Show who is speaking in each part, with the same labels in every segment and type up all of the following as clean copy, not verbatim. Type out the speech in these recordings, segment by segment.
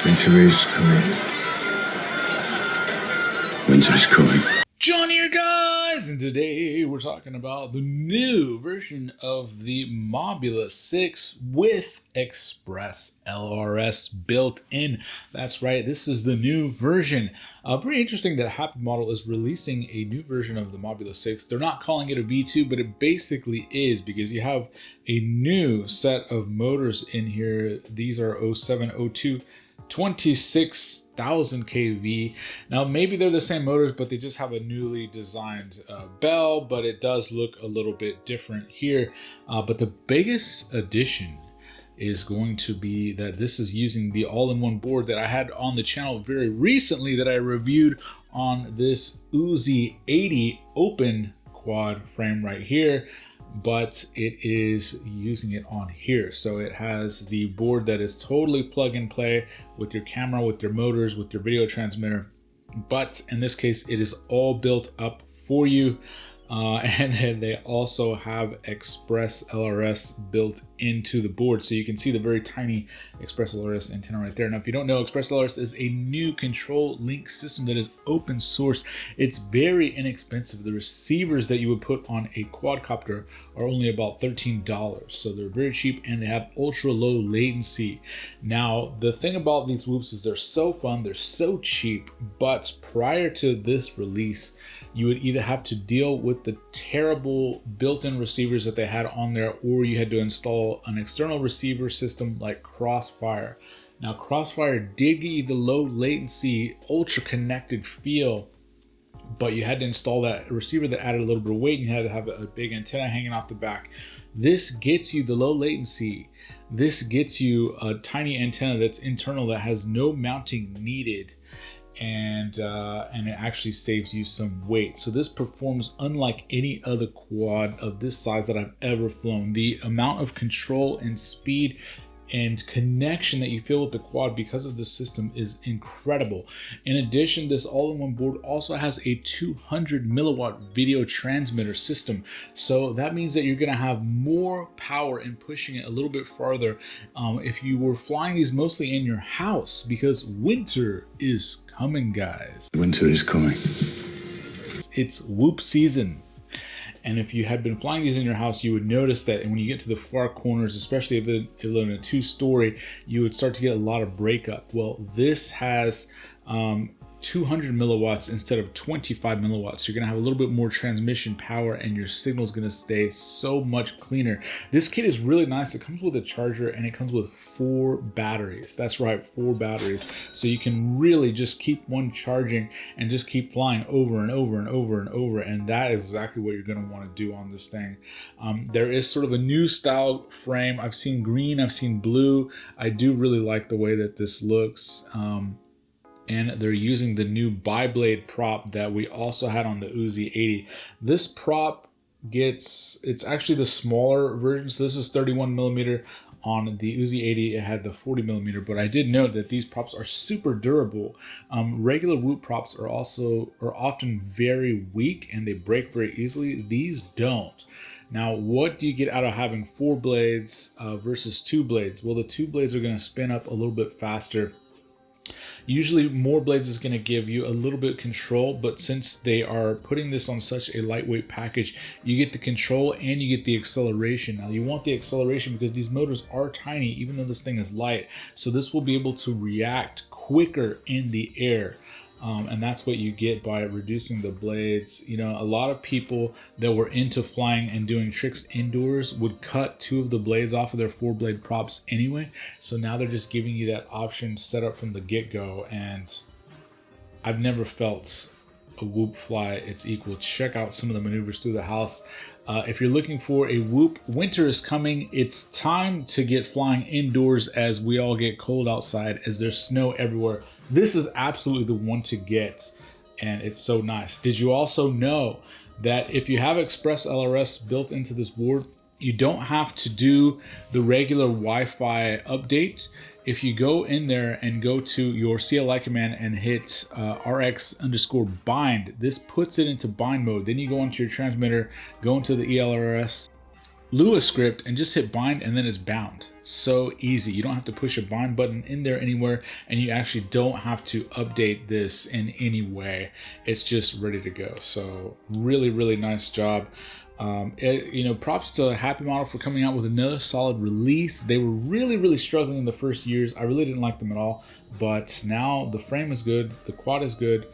Speaker 1: Winter is coming. Winter is coming.
Speaker 2: John here, guys, and today we're talking about the new version of the Mobula6 with Express LRS built in. That's right, this is the new version. Very interesting that Happy Model is releasing a new version of the Mobula6. They're not calling it a V2, but it basically is, because you have a new set of motors in here. These are 0702 26,000 kV. Now maybe they're the same motors, but they just have a newly designed bell, but it does look a little bit different here. But the biggest addition is going to be that this is using the all-in-one board that I had on the channel very recently that I reviewed on this Uzi 80 open quad frame right here. But it is using it on here. So it has the board that is totally plug and play with your camera, with your motors, with your video transmitter. But in this case, it is all built up for you. And then they also have Express LRS built into the board. So you can see the very tiny Express LRS antenna right there. Now, if you don't know, Express LRS is a new control link system that is open source. It's very inexpensive. The receivers that you would put on a quadcopter are only about $13. So they're very cheap and they have ultra low latency. Now, the thing about these whoops is they're so fun, they're so cheap, but prior to this release, you would either have to deal with the terrible built-in receivers that they had on there, or you had to install an external receiver system like Crossfire. Now, Crossfire did give you the low latency, ultra connected feel, but you had to install that receiver that added a little bit of weight, and you had to have a big antenna hanging off the back. This gets you the low latency. This gets you a tiny antenna that's internal that has no mounting needed. And it actually saves you some weight. So this performs unlike any other quad of this size that I've ever flown. The amount of control and speed and connection that you feel with the quad because of this system is incredible. In addition, this all-in-one board also has a 200 milliwatt video transmitter system. So that means that you're gonna have more power in pushing it a little bit farther if you were flying these mostly in your house, because winter is coming, guys.
Speaker 1: Winter is coming.
Speaker 2: It's whoop season. And if you had been flying these in your house, you would notice that when you get to the far corners, especially if you live in a two-story, you would start to get a lot of breakup. Well, this has 200 milliwatts instead of 25 milliwatts. You're gonna have a little bit more transmission power and your signal is gonna stay so much cleaner. This kit is really nice. It comes with a charger and it comes with 4 batteries. That's right, 4 batteries. So you can really just keep one charging and just keep flying over and over and over and over. And that is exactly what you're gonna wanna do on this thing. There is sort of a new style frame. I've seen green, I've seen blue. I do really like the way that this looks. And they're using the new bi-blade prop that we also had on the Uzi 80. This prop it's actually the smaller version. So this is 31 millimeter. On the Uzi 80, it had the 40 millimeter, but I did note that these props are super durable. Regular whoop props are often very weak and they break very easily. These don't. Now, what do you get out of having 4 blades versus 2 blades? Well, the 2 blades are gonna spin up a little bit faster. Usually more blades is going to give you a little bit of control, but since they are putting this on such a lightweight package, you get the control and you get the acceleration. Now you want the acceleration because these motors are tiny, even though this thing is light. So this will be able to react quicker in the air. And that's what you get by reducing the blades. You know, a lot of people that were into flying and doing tricks indoors would cut 2 of the blades off of their 4-blade props anyway. So now they're just giving you that option set up from the get-go. And I've never felt a whoop fly its equal. Check out some of the maneuvers through the house. If you're looking for a whoop, winter is coming. It's time to get flying indoors as we all get cold outside, as there's snow everywhere. This is absolutely the one to get, and it's so nice. Did you also know that if you have Express LRS built into this board, you don't have to do the regular Wi-Fi update. If you go in there and go to your CLI command and hit RX_bind, this puts it into bind mode. Then you go into your transmitter, go into the ELRS, Lua script and just hit bind, and then it's bound. So easy. You don't have to push a bind button in there anywhere, and you actually don't have to update this in any way. It's just ready to go. So really, really nice job. Props to Happy Model for coming out with another solid release. They were really, really struggling in the first years. I really didn't like them at all, but now the frame is good, the quad is good,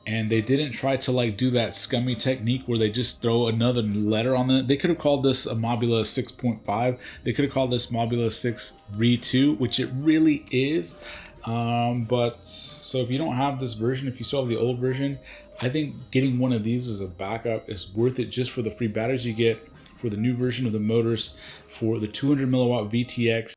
Speaker 2: and they didn't try to like do that scummy technique where they just throw another letter on it. They could have called this a Mobula 6.5. They could have called this Mobula 6 Re2, which it really is. But so if you don't have this version, if you still have the old version, I think getting one of these as a backup is worth it just for the free batteries you get, for the new version of the motors, for the 200 milliwatt VTX.